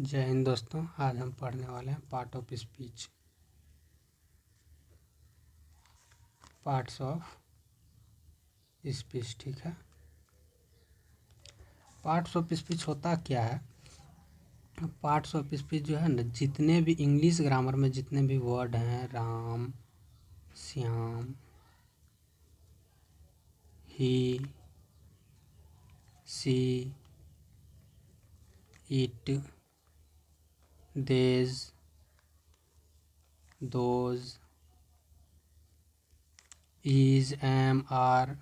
जय हिंद दोस्तों। आज हम पढ़ने वाले हैं part of speech, parts of speech. ठीक है, पार्ट्स ऑफ स्पीच होता क्या है? पार्ट्स ऑफ स्पीच जो है ना, जितने भी इंग्लिश ग्रामर में जितने भी वर्ड हैं, राम, श्याम, ही, सी, इट, देज, दोज, इज, एम, आर,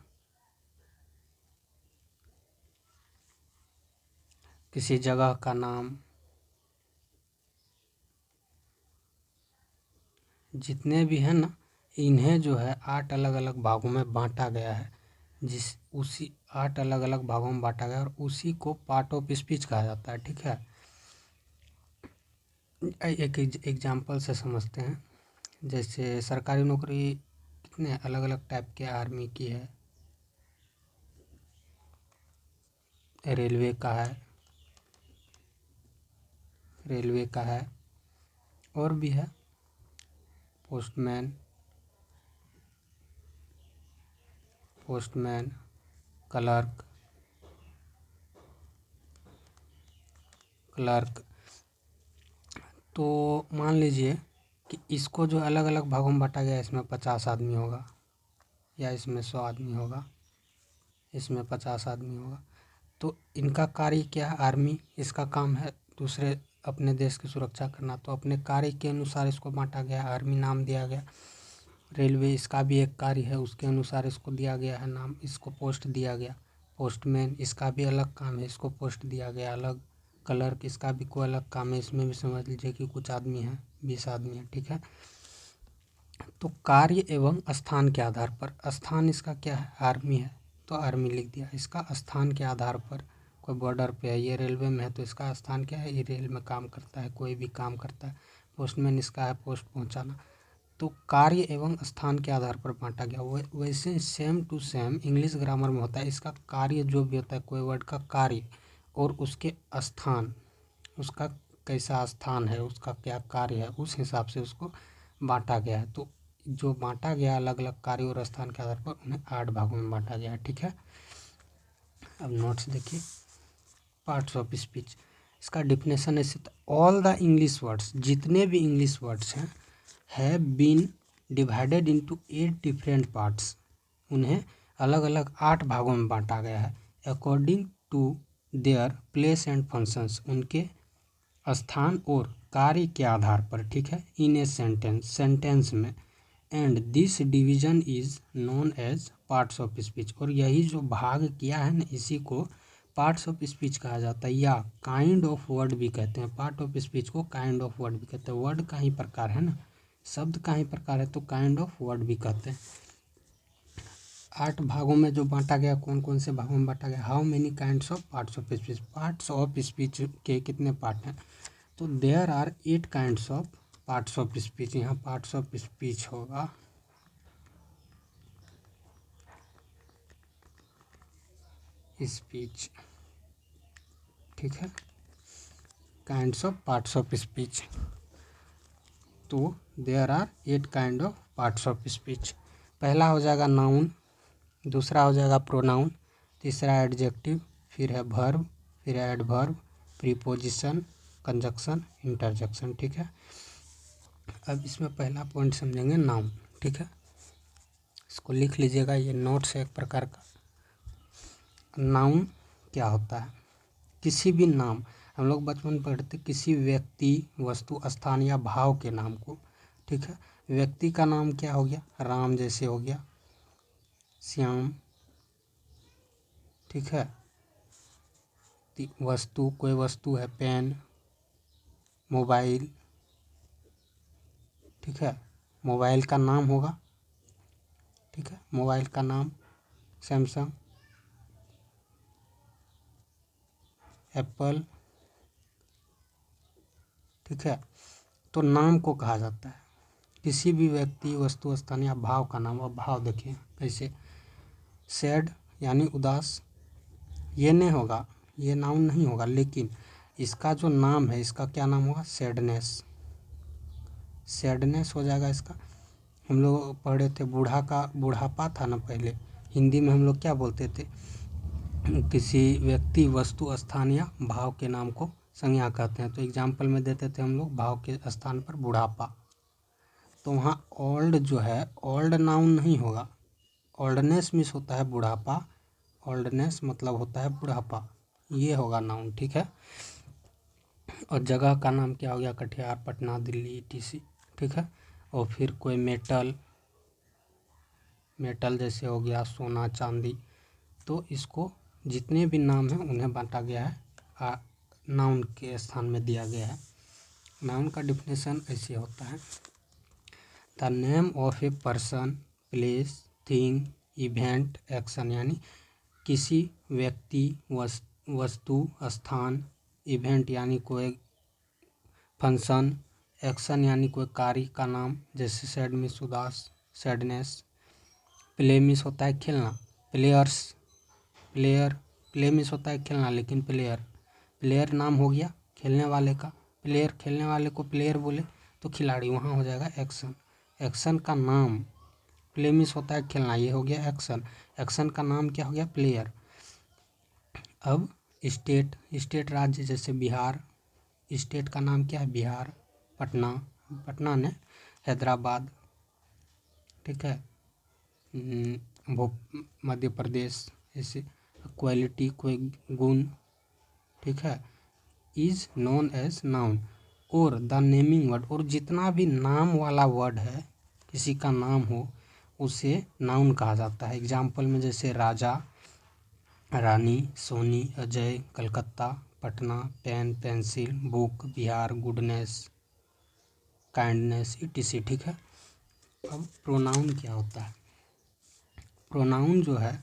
किसी जगह का नाम, जितने भी हैं ना, इन्हें जो है 8 अलग अलग भागों में बांटा गया है। उसी 8 अलग अलग भागों में बांटा गया और उसी को पार्ट ऑफ स्पीच कहा जाता है। ठीक है, एक एग्जाम्पल से समझते हैं। जैसे सरकारी नौकरी कितने अलग अलग टाइप के, आर्मी की है, रेलवे का है, और भी है, पोस्टमैन, क्लर्क, तो मान लीजिए कि इसको जो अलग अलग भागों में बांटा गया, इसमें 50 आदमी होगा, या इसमें 100 आदमी होगा, इसमें 50 आदमी होगा। तो इनका कार्य क्या है? आर्मी, इसका काम है दूसरे अपने देश की सुरक्षा करना, तो अपने कार्य के अनुसार इसको बांटा गया, आर्मी नाम दिया गया। रेलवे, इसका भी एक कार्य है, उसके अनुसार इसको दिया गया है नाम, इसको पोस्ट दिया गया। पोस्टमैन, इसका भी अलग काम है, इसको पोस्ट दिया गया अलग। क्लर्क, इसका भी कोई अलग काम है, इसमें भी समझ लीजिए कि कुछ आदमी हैं, 20 आदमी हैं। ठीक है, तो कार्य एवं स्थान के आधार पर, स्थान इसका क्या है? आर्मी है, तो आर्मी लिख दिया। इसका स्थान के आधार पर, कोई बॉर्डर पे है, ये रेलवे में है, तो इसका स्थान क्या है? ये रेल में काम करता है, कोई भी काम करता है। पोस्टमैन, इसका है पोस्ट पहुंचाना। तो कार्य एवं स्थान के आधार पर बांटा गया। वैसे same to same English grammar में होता है। इसका कार्य जो भी होता है, कोई वर्ड का कार्य और उसके स्थान, उसका कैसा स्थान है, उसका क्या कार्य है, उस हिसाब से उसको बांटा गया है। तो जो बांटा गया अलग अलग कार्य और स्थान के आधार पर, उन्हें 8 भागों में बांटा गया है। ठीक है, अब नोट्स देखिए। पार्ट्स ऑफ स्पीच, इसका डिफिनेशन ऐसे, ऑल द इंग्लिश वर्ड्स, जितने भी इंग्लिश वर्ड्स हैं, have been divided into 8 different parts, उन्हें अलग अलग 8 भागों में बांटा गया है। According to their place and functions, उनके स्थान और कार्य के आधार पर। ठीक है, इन ए सेंटेंस में। And this division is known as parts of speech, और यही जो भाग किया है ना, इसी को पार्ट्स ऑफ स्पीच कहा जाता है, या काइंड ऑफ वर्ड भी कहते हैं। पार्ट ऑफ स्पीच को काइंड ऑफ वर्ड भी कहते हैं। वर्ड का ही प्रकार है ना, शब्द का ही प्रकार है, तो काइंड ऑफ वर्ड भी कहते हैं। 8 भागों में जो बांटा गया, कौन कौन से भागों में बांटा गया? How many kinds of parts of speech, parts of speech के कितने पार्ट हैं? तो there are 8 kinds of parts of speech. यहाँ पार्ट्स ऑफ स्पीच होगा, स्पीच। ठीक है, kinds of parts of speech, तो there are 8 kind of parts of speech. पहला हो जाएगा नाउन, दूसरा हो जाएगा प्रोनाउन, तीसरा एडजेक्टिव, फिर है वर्ब, फिर है एडवर्ब, प्रीपोजिशन, कंजक्शन, इंटरजेक्शन। ठीक है, अब इसमें पहला पॉइंट समझेंगे नाउन। ठीक है, इसको लिख लीजिएगा, ये नोट्स है एक प्रकार का। नाउन क्या होता है? किसी भी नाम, हम लोग बचपन में पढ़ते किसी व्यक्ति, वस्तु, स्थान या भाव के नाम को। ठीक है, व्यक्ति का नाम क्या हो गया? राम जैसे हो गया, श्याम। ठीक है, वस्तु, कोई वस्तु है, पेन, मोबाइल। ठीक है, मोबाइल का नाम होगा। ठीक है, मोबाइल का नाम सैमसंग, एप्पल। ठीक है, तो नाम को कहा जाता है किसी भी व्यक्ति, वस्तु, स्थान या भाव का नाम। अब भाव देखिए कैसे, सैड यानी उदास, ये नहीं होगा, ये नाउन नहीं होगा, लेकिन इसका जो नाम है इसका क्या नाम होगा, सैडनेस, सैडनेस हो जाएगा इसका। हम लोग पढ़े थे बूढ़ा का बुढ़ापा था ना पहले, हिंदी में हम लोग क्या बोलते थे, किसी व्यक्ति वस्तु स्थान या भाव के नाम को संज्ञा कहते हैं। तो एग्जाम्पल में देते थे हम लोग भाव के स्थान पर बुढ़ापा। तो वहाँ ओल्ड जो है ओल्ड नाउन नहीं होगा, ओल्डनेस मीन्स होता है बुढ़ापा, ओल्डनेस मतलब होता है बुढ़ापा, ये होगा नाउन, ठीक है। और जगह का नाम क्या हो गया, कटिहार, पटना, दिल्ली, ईटीसी, ठीक है। और फिर कोई मेटल, मेटल जैसे हो गया सोना, चांदी, तो इसको जितने भी नाम हैं उन्हें बांटा गया है, नाउन के स्थान में दिया गया है। नाउन का डिफिनेशन ऐसे होता है, the name of a person, place, thing, event, action, यानी किसी व्यक्ति, वस्तु, स्थान, इवेंट यानी कोई फंक्शन, एक्शन यानी कोई कार्य का नाम, जैसे सैड मीन्स उदास, सैडनेस। प्ले मीन्स होता है खेलना, प्लेयर्स, प्लेयर, प्ले मीन्स होता है खेलना, लेकिन प्लेयर, प्लेयर नाम हो गया खेलने वाले का, प्लेयर खेलने वाले को प्लेयर बोले तो खिलाड़ी, वहाँ हो जाएगा एक्शन। एक्शन का नाम, प्ले मीन्स होता है खेलना, ये हो गया एक्शन, एक्शन का नाम क्या हो गया, प्लेयर। अब स्टेट, स्टेट राज्य जैसे बिहार, स्टेट का नाम क्या है, बिहार। पटना, पटना ने हैदराबाद, ठीक है। मध्य प्रदेश, ऐसे। क्वालिटी कोई गुण, ठीक है, इज नोन एज नाउन। और द नेमिंग वर्ड, और जितना भी नाम वाला वर्ड है, किसी का नाम हो, उसे नाउन कहा जाता है। एग्जाम्पल में जैसे Raja, Rani, Soni, Ajay, Calcutta, Patna, pen, pencil, book, Bihar, goodness, kindness, ETC, ठीक है। अब प्रोनाउन क्या होता है, प्रोनाउन जो है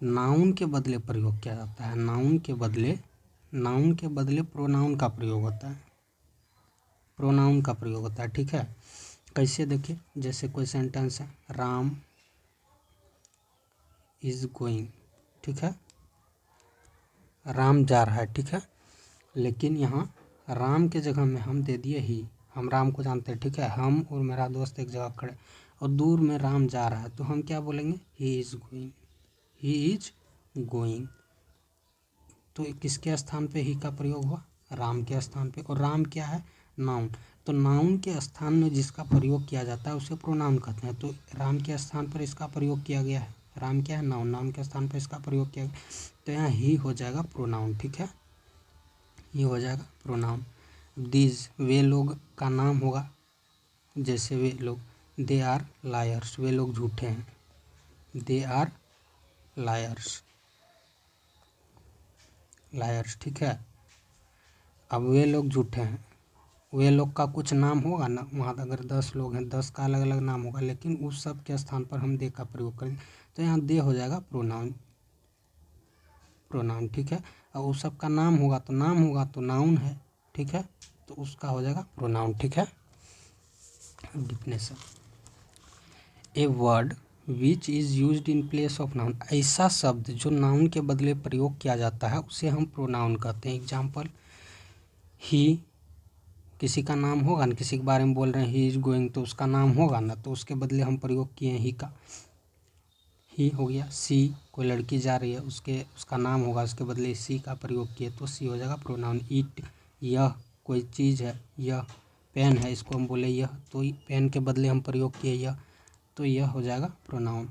नाउन के बदले प्रयोग किया जाता है, नाउन के बदले, नाउन के बदले प्रोनाउन का प्रयोग होता है, प्रोनाउन का प्रयोग होता है, ठीक है। कैसे देखिए, जैसे कोई सेंटेंस है, राम इज गोइंग, ठीक है, राम जा रहा है, ठीक है। लेकिन यहाँ राम के जगह में हम दे दिए ही, हम राम को जानते हैं, ठीक है, हम और मेरा दोस्त एक जगह खड़े और दूर में राम जा रहा है, तो हम क्या बोलेंगे, he is going, he is going. तो किसके स्थान पे ही का प्रयोग हुआ, राम के स्थान पे। और राम क्या है, नाउन। तो नाउन के स्थान में जिसका प्रयोग किया जाता है उसे प्रोनाउन कहते हैं। तो राम के स्थान पर इसका प्रयोग किया गया है, राम क्या है, नाउन, नाउन के स्थान पर इसका प्रयोग किया गया, तो यहाँ ही हो जाएगा प्रोनाउन, ठीक है, ये हो जाएगा प्रोनाउन। दीज, वे लोग का नाम होगा, जैसे वे लोग, दे आर लायर्स, वे लोग झूठे हैं, दे आर लायर्स, लायर्स, ठीक है। अब वे लोग झूठे हैं, वे लोग का कुछ नाम होगा ना, वहाँ अगर 10 लोग हैं, 10 का अलग अलग नाम होगा, लेकिन उस सब के स्थान पर हम दे का प्रयोग करेंगे, तो यहाँ दे हो जाएगा प्रोनाउन, प्रोनाउन, ठीक है। और उस सब का नाम होगा तो नाम होगा तो नाउन है, ठीक है, तो उसका हो जाएगा प्रोनाउन, ठीक है। Definition, A word which is used in place of noun, ऐसा शब्द जो नाउन के बदले प्रयोग किया जाता है उसे हम प्रोनाउन कहते हैं। एग्जाम्पल, ही, किसी का नाम होगा ना, किसी के बारे में बोल रहे हैं ही इज गोइंग, तो उसका नाम होगा ना, तो उसके बदले हम प्रयोग किए हैं ही का, ही हो गया। सी, कोई लड़की जा रही है, उसका नाम होगा, उसके बदले सी का प्रयोग किए तो सी हो जाएगा प्रोनाउन। इट, यह, कोई चीज़ है, यह पेन है, इसको हम बोले यह, तो पेन के बदले हम प्रयोग किए यह, तो यह हो जाएगा प्रोनाउन।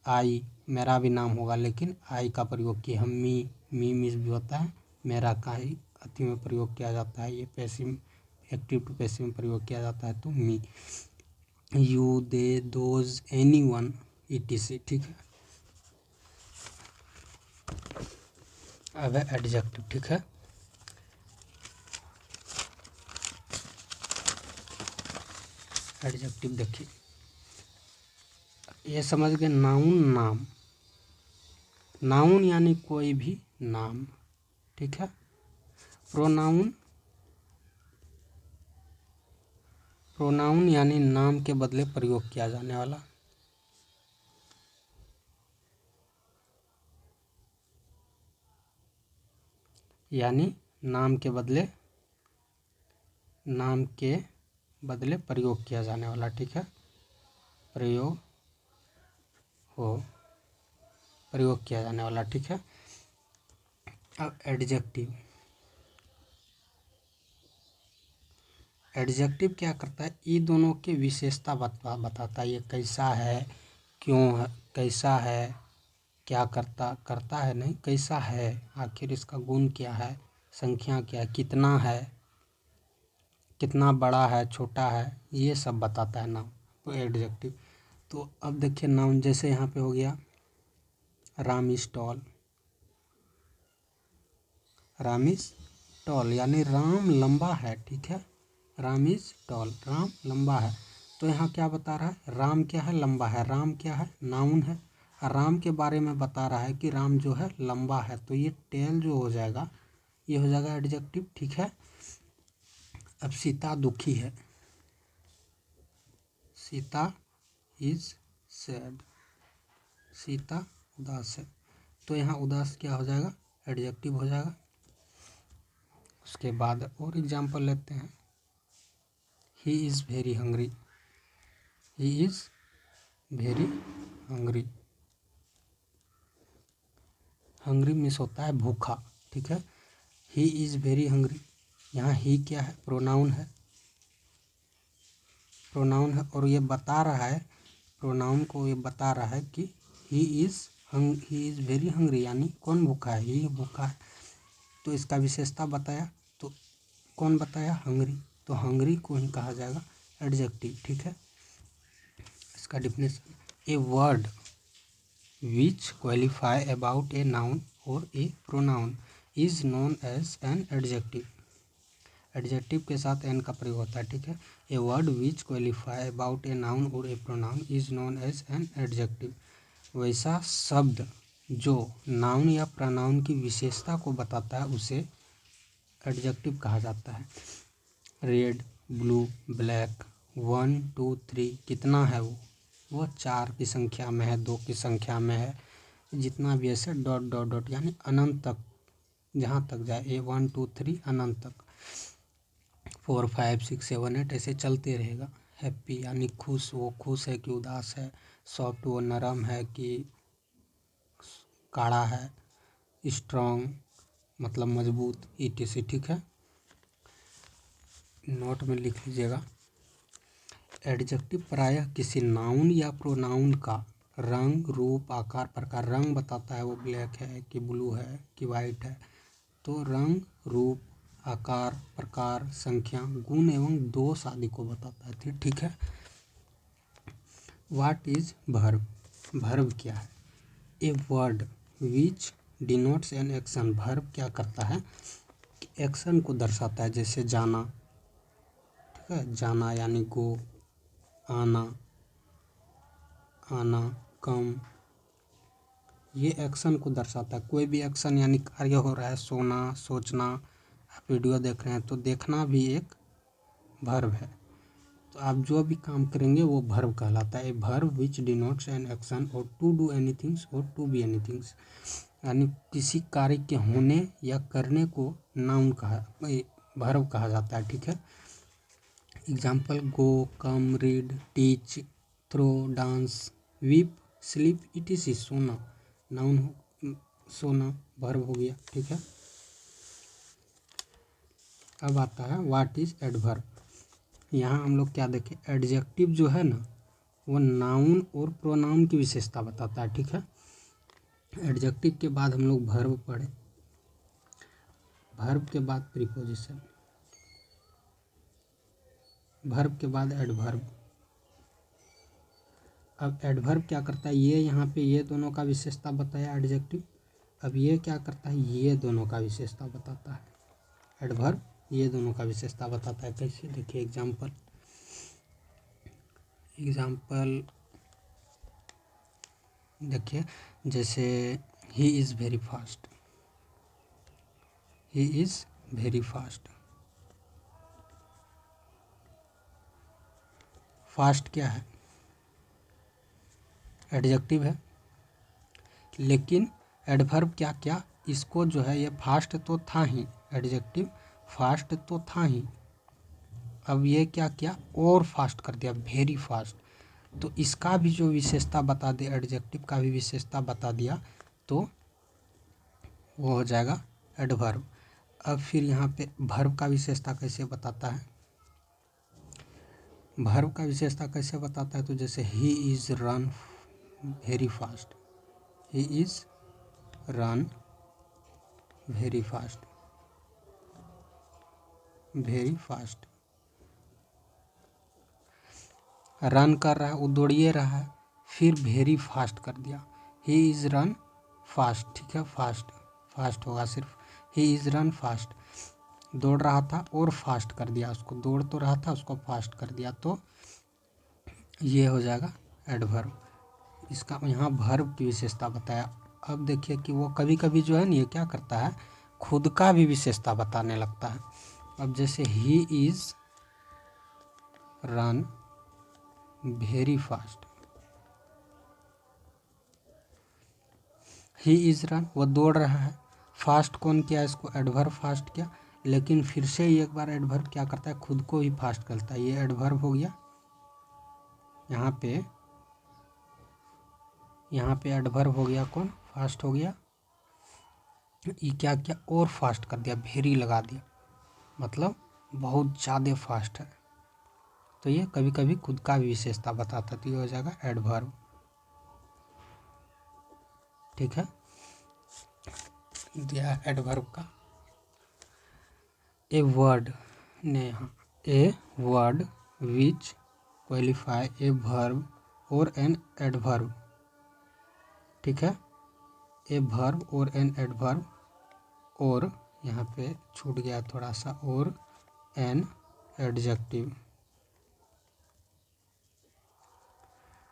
आई, मेरा भी नाम होगा लेकिन आई का प्रयोग किए हम, मी मिस भी होता है, मेरा का ही अति में प्रयोग किया जाता है, ये पैसिव, एक्टिव टू पैसिव में प्रयोग किया जाता है, तो me. You, they, those, anyone, ETC, ठीक है। अब है एडजेक्टिव, ठीक है। एडजेक्टिव देखिए, ये समझ गए, नाउन, नाम, नाउन यानी कोई भी नाम, ठीक है। प्रोनाउन, प्रोनाउन यानी नाम के बदले प्रयोग किया जाने वाला, यानी नाम के बदले नाम के बदले प्रयोग किया जाने वाला, ठीक है, प्रयोग किया जाने वाला, ठीक है। अब एडजेक्टिव क्या करता है, ये दोनों की विशेषता बताता है, ये कैसा है, क्यों है, कैसा है, क्या करता है नहीं, कैसा है, आखिर इसका गुण क्या है, संख्या क्या है, कितना बड़ा है, छोटा है, ये सब बताता है नाउन, तो एडजेक्टिव। तो अब देखिए नाउन, जैसे यहाँ पे हो गया राम इज टॉल, यानी राम लंबा है, ठीक है, राम इज टॉल, राम लंबा है। तो यहाँ क्या बता रहा है, राम क्या है, लंबा है, राम क्या है, नाउन है, और राम के बारे में बता रहा है कि राम जो है लंबा है, तो ये टेल जो हो जाएगा, ये हो जाएगा एडजेक्टिव, ठीक है। अब सीता दुखी है, सीता इज सैड, सीता उदास है, तो यहाँ उदास क्या हो जाएगा, एडजेक्टिव हो जाएगा। उसके बाद और एग्जाम्पल लेते हैं, he is very hungry, he is very hungry, hungry miss होता है भूखा, ठीक है, ही इज़ वेरी हंग्री, यहाँ ही क्या है, प्रोनाउन है, और ये बता रहा है, प्रोनाउन को ये बता रहा है कि ही इज़ वेरी हंग्री, यानी कौन भूखा है, ही भूखा है, तो इसका विशेषता बताया, तो कौन बताया, हंग्री, तो हंग्री को ही कहा जाएगा एडजेक्टिव, ठीक है। इसका definition, a word which qualify about a noun or a pronoun is known as an adjective, adjective के साथ एन का प्रयोग होता है, ठीक है। A word which qualify about a noun और a pronoun is known as an adjective, वैसा शब्द जो नाउन या प्रोनाउन की विशेषता को बताता है उसे एडजेक्टिव कहा जाता है। रेड, ब्लू, ब्लैक, 1 2 3, कितना है वो 4 की संख्या में है, 2 की संख्या में है, जितना भी ऐसे डॉट डॉट डॉट, यानी अनंत तक, जहाँ तक जाए, ए 1 2 3 अनंत तक, 4 5 6 7 8 ऐसे चलते रहेगा। हैप्पी यानी खुश, वो खुश है कि उदास है। सॉफ्ट, वो नरम है कि काड़ा है। स्ट्रॉन्ग मतलब मजबूत, ETC, ठीक है, नोट में लिख लीजिएगा। एडजेक्टिव प्रायः किसी नाउन या प्रोनाउन का रंग, रूप, आकार, प्रकार, रंग बताता है वो ब्लैक है कि ब्लू है कि वाइट है, तो रंग, रूप, आकार, प्रकार, संख्या, गुण एवं दोष आदि को बताता है, ठीक है। व्हाट इज वर्ब, वर्ब क्या है, a word which denotes an action, verb क्या करता है, एक्शन को दर्शाता है, जैसे जाना, ठीक है, जाना यानी गो, आना, कम, ये एक्शन को दर्शाता है। कोई भी एक्शन यानी कार्य हो रहा है, सोना, सोचना, आप वीडियो देख रहे हैं तो देखना भी एक वर्ब है, तो आप जो भी काम करेंगे वो वर्ब कहलाता है। A verb which denotes an action और टू डू एनीथिंग्स और टू बी एनीथिंग्स, यानी किसी कार्य के होने या करने को नाउन वर्ब कहा जाता है, ठीक है। Example, go, come, read, teach, throw, dance, weep, sleep, ETC, सोना, नाउन सोना वर्ब हो गया, ठीक है। अब आता है व्हाट इज एडवर्ब, यहाँ हम लोग क्या देखें, एडजेक्टिव जो है ना वो नाउन और प्रोनाउन की विशेषता बताता है, ठीक है। एडजेक्टिव के बाद हम लोग वर्ब पढ़े, वर्ब के बाद प्रीपोजिशन, वर्ब के बाद एडवर्ब। अब एडवर्ब क्या करता है, ये यहाँ पे ये दोनों का विशेषता बताया एडजेक्टिव, अब ये क्या करता है, ये दोनों का विशेषता बताता है। एडवर्ब ये दोनों का विशेषता बताता है, कैसे देखिए, एग्जाम्पल देखिए, जैसे he is very fast, he is very fast, fast क्या है, एडजेक्टिव है, लेकिन एडवर्ब क्या क्या, इसको जो है, ये फास्ट तो था ही एडजेक्टिव, फास्ट तो था ही, अब ये क्या किया, और फास्ट कर दिया, वेरी फास्ट। तो इसका भी जो विशेषता बता दे, एडजेक्टिव का भी विशेषता बता दिया, तो वो हो जाएगा एडवर्ब। अब फिर यहाँ पे वर्ब का विशेषता कैसे बताता है, वर्ब का विशेषता कैसे बताता है, तो जैसे he is run very fast, he is run very fast, very fast. Run कर रहा है, वो दौड़िए रहा है, फिर वेरी फास्ट कर दिया, ही इज़ रन फास्ट, ठीक है, फास्ट, फास्ट होगा सिर्फ, ही इज़ रन फास्ट। दौड़ रहा था और फास्ट कर दिया उसको, दौड़ तो रहा था उसको फास्ट कर दिया, तो ये हो जाएगा एडवर्ब। इसका यहाँ वर्ब की विशेषता बताया। अब देखिए कि वो कभी कभी जो है ना, ये क्या करता है, खुद का भी विशेषता बताने लगता है। अब जैसे he is run very fast, he is run, वो दौड़ रहा है, फास्ट कौन किया इसको, एडवर्ब फास्ट किया, लेकिन फिर से एक बार एडवर्ब क्या करता है, खुद को ही फास्ट करता है, ये एडवर्ब हो गया। यहाँ पे एडवर्ब हो गया कौन, फास्ट हो गया। ये क्या किया, और फास्ट कर दिया, वेरी लगा दिया, मतलब बहुत ज़्यादा फास्ट है। तो ये कभी कभी खुद का भी विशेषता बताता है, तो ये हो जाएगा एडवर्ब, ठीक है, दिया एडवर्ब का। ए वर्ड ने यहाँ, a word which qualify a verb और एन एडवर्ब, ठीक है, ए वर्ब और एन एडवर्ब, और यहाँ पे छूट गया थोड़ा सा, और an adjective,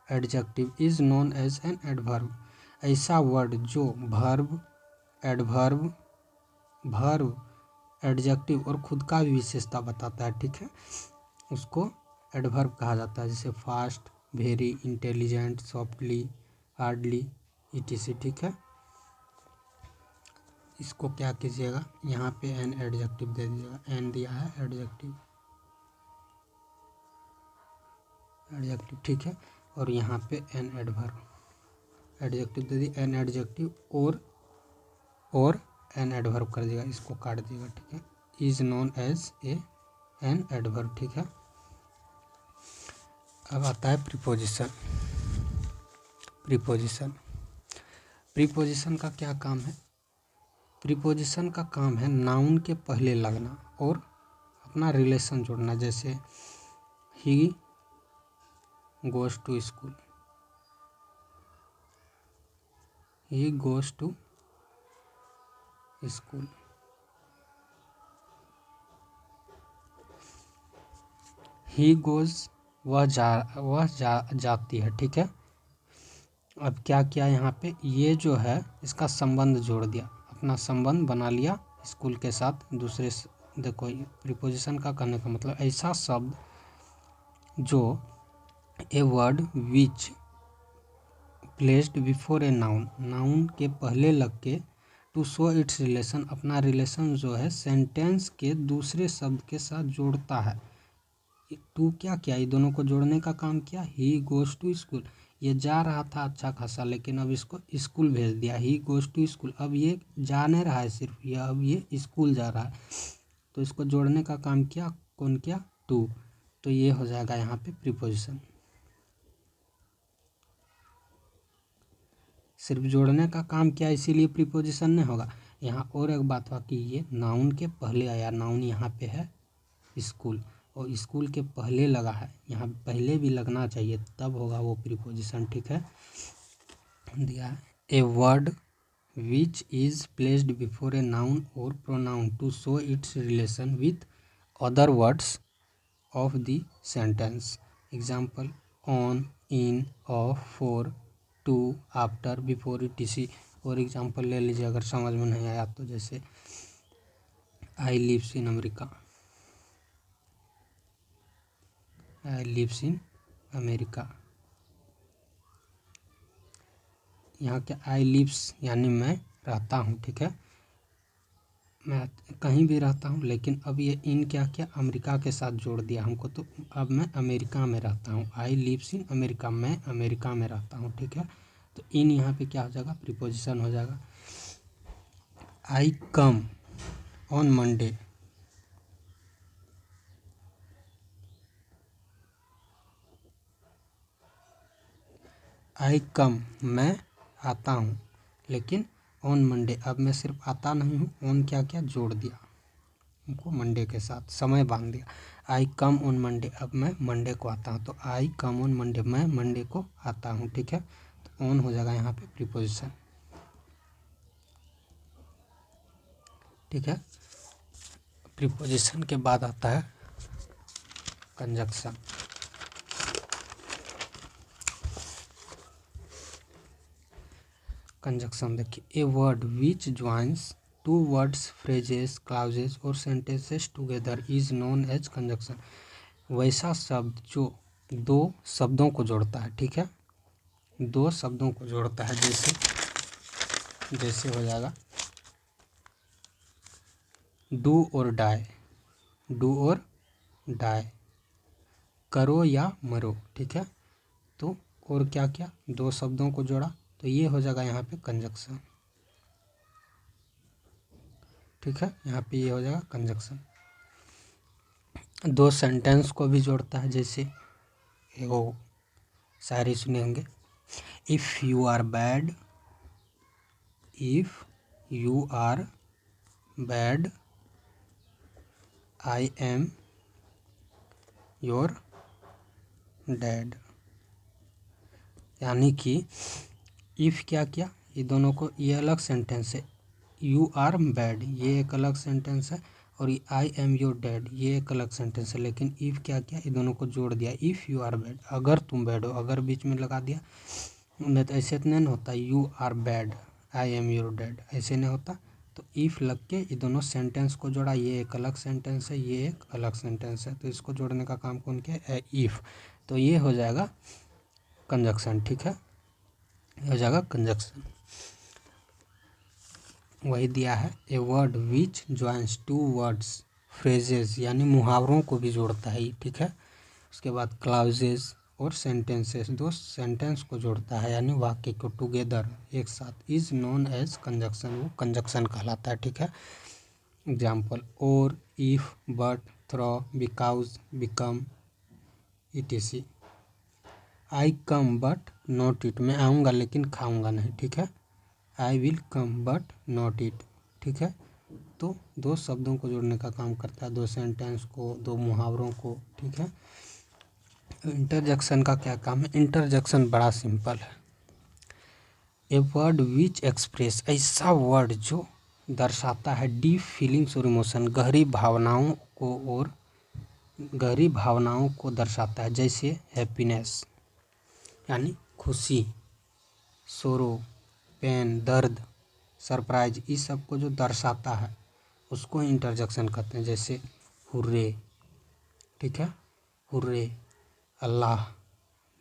adjective is known as an adverb. ऐसा वर्ड जो वर्ब, एडवर्ब, वर्ब, एडजेक्टिव और खुद का भी विशेषता बताता है, ठीक है, उसको एडवर्ब कहा जाता है, जैसे fast, very, intelligent, softly, hardly, etc, ठीक है। इसको क्या कीजिएगा, यहाँ पे एन एडजेक्टिव दे दीजिएगा, एन दिया है एडजेक्टिव, एडजेक्टिव, ठीक है, और यहाँ पे एन एडवर्ब, एडजेक्टिव दे दी, एन एडजेक्टिव और एन एडवर्ब कर दिएगा, इसको काट दिएगा, ठीक है, is known as a an adverb, ठीक है। अब आता है प्रीपोजिशन। प्रीपोजिशन, प्रीपोजिशन का क्या काम है, प्रीपोजिशन का काम है नाउन के पहले लगना और अपना रिलेशन जोड़ना, जैसे ही goes to school, he goes to school, he goes वह जाती है, ठीक है। अब क्या किया यहाँ पे, ये जो है इसका संबंध जोड़ दिया, अपना संबंध बना लिया स्कूल के साथ, दूसरे देखो प्रीपोजिशन का कहने का मतलब ऐसा शब्द जो ए word which placed before a noun, noun के पहले लग के, टू शो इट्स रिलेशन, अपना रिलेशन जो है सेंटेंस के दूसरे शब्द के साथ जोड़ता है। टू क्या किया, ये दोनों को जोड़ने का काम किया, ही गोज़ टू स्कूल, ये जा रहा था अच्छा खासा, लेकिन अब इसको स्कूल भेज दिया, ही गोज़ टू स्कूल, अब ये जा नहीं रहा है सिर्फ ये, अब ये स्कूल जा रहा है, तो इसको जोड़ने का काम किया, कौन किया, टू, तो ये हो जाएगा यहाँ पे प्रीपोजिशन। सिर्फ जोड़ने का काम किया इसीलिए प्रीपोजिशन नहीं होगा। यहाँ और एक बात हुआ कि ये नाउन के पहले आया, नाउन यहाँ पे है स्कूल, और स्कूल के पहले लगा है, यहाँ पहले भी लगना चाहिए तब होगा वो प्रीपोजिशन, ठीक है। दिया है a word which is placed before a noun और pronoun to show its relation with other words of the sentence, example on, in, of, for, to, after, before, ETC. और एग्जाम्पल ले लीजिए अगर समझ में नहीं आया तो, जैसे I lives in America, I lives in America, यहाँ क्या, आई लिव्स यानी मैं रहता हूँ, ठीक है, मैं कहीं भी रहता हूँ, लेकिन अब ये इन क्या किया, अमेरिका के साथ जोड़ दिया हमको, तो अब मैं अमेरिका में रहता हूँ। आई लिव्स इन अमेरिका, मैं अमेरिका में रहता हूँ, ठीक है। तो इन यहाँ पे क्या हो जाएगा, प्रीपोजिशन हो जाएगा। आई कम ऑन मंडे, आई कम मैं आता हूँ, लेकिन ऑन मंडे अब मैं सिर्फ आता नहीं हूँ, ऑन क्या क्या जोड़ दिया हमको, मंडे के साथ समय बांध दिया। आई कम ऑन मंडे, अब मैं मंडे को आता हूँ, तो आई कम ऑन मंडे, मैं मंडे को आता हूँ, ठीक है। तो ऑन हो जाएगा यहाँ पे प्रीपोजिशन, ठीक है। प्रीपोजिशन के बाद आता है कंजक्शन। कंजक्शन देखिए, a word which joins two words, phrases, clauses और sentences together is known as conjunction. वैसा शब्द जो दो शब्दों को जोड़ता है, ठीक है, दो शब्दों को जोड़ता है, जैसे जैसे हो जाएगा डू और डाई, डू और डाई, करो या मरो, ठीक है। तो और क्या क्या, दो शब्दों को जोड़ा, तो ये हो जाएगा यहाँ पे कंजक्शन, ठीक है। यहाँ पे ये हो जाएगा कंजक्शन। दो सेंटेंस को भी जोड़ता है, जैसे वो शायरी सुने होंगे, if you are bad, if you are bad I am your dad. यानी कि इफ़ क्या किया, ये दोनों को, ये अलग सेंटेंस है, यू आर बैड ये एक अलग सेंटेंस है, और ये आई एम योर डैड ये एक अलग सेंटेंस है, लेकिन इफ़ क्या किया, ये दोनों को जोड़ दिया, इफ़ यू आर बैड, अगर तुम बैड हो, अगर बीच में लगा दिया, नहीं तो ऐसे तो नहीं होता, you are bad I am your dad, ऐसे नहीं होता। तो इफ़ लग के ये दोनों सेंटेंस को जोड़ा, ये एक अलग सेंटेंस है, ये एक अलग सेंटेंस है, तो इसको जोड़ने का काम कौन किया है, इफ़। तो ये हो जाएगा कंजक्शन, ठीक है, ये हो जाएगा कंजक्शन। वही दिया है, a word which joins two words, phrases यानी मुहावरों को भी जोड़ता है, ठीक है। उसके बाद क्लाउजेस और सेंटेंसेस, दो सेंटेंस को जोड़ता है, यानी वाक्य को टुगेदर एक साथ, इज नोन एज कंजक्शन, वो कंजक्शन कहलाता है, ठीक है। एग्जाम्पल, और, if, but, through, because, become, etc। I come but not eat, मैं आऊँगा लेकिन खाऊंगा नहीं, ठीक है। I will come but not eat, ठीक है। तो दो शब्दों को जोड़ने का काम करता है, दो सेंटेंस को, दो मुहावरों को, ठीक है। इंटरजेक्शन का क्या काम है, इंटरजेक्शन बड़ा सिंपल है। ए वर्ड विच एक्सप्रेस, ऐसा वर्ड जो दर्शाता है डीप फीलिंग्स और इमोशन, गहरी भावनाओं को, और गहरी भावनाओं को दर्शाता है, जैसे हैप्पीनेस यानी खुशी, सोरो पेन दर्द, सरप्राइज, इस सब को जो दर्शाता है उसको इंटरजेक्शन कहते हैं, जैसे हुर्रे, ठीक है, हुर्रे, अल्लाह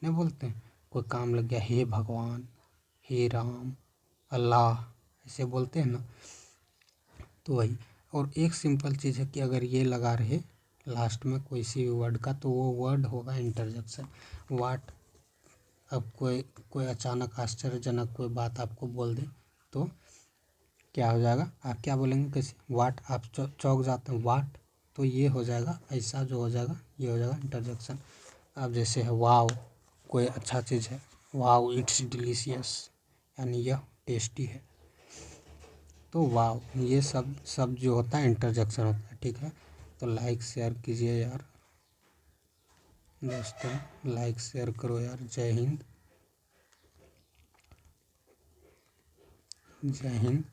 नहीं बोलते हैं, कोई काम लग गया, हे भगवान, हे राम, अल्लाह, ऐसे बोलते हैं ना। तो वही, और एक सिंपल चीज़ है कि अगर ये लगा रहे लास्ट में कोई सी भी वर्ड का, तो वो वर्ड होगा इंटरजेक्शन। वाट, अब कोई अचानक आश्चर्यजनक कोई बात आपको बोल दे, तो क्या हो जाएगा, आप क्या बोलेंगे, कैसे, वाट, आप चौंक जाते हैं, वाट, तो ये हो जाएगा, ऐसा जो हो जाएगा ये हो जाएगा इंटरजेक्शन। अब जैसे है वाव, कोई अच्छा चीज़ है, वाव इट्स डिलीशियस, यानी यह टेस्टी है, तो वाव, ये सब जो होता है इंटरजेक्शन होता है, ठीक है। तो लाइक शेयर कीजिए यार दोस्तों, लाइक शेयर करो यार। जय हिंद, जय हिंद।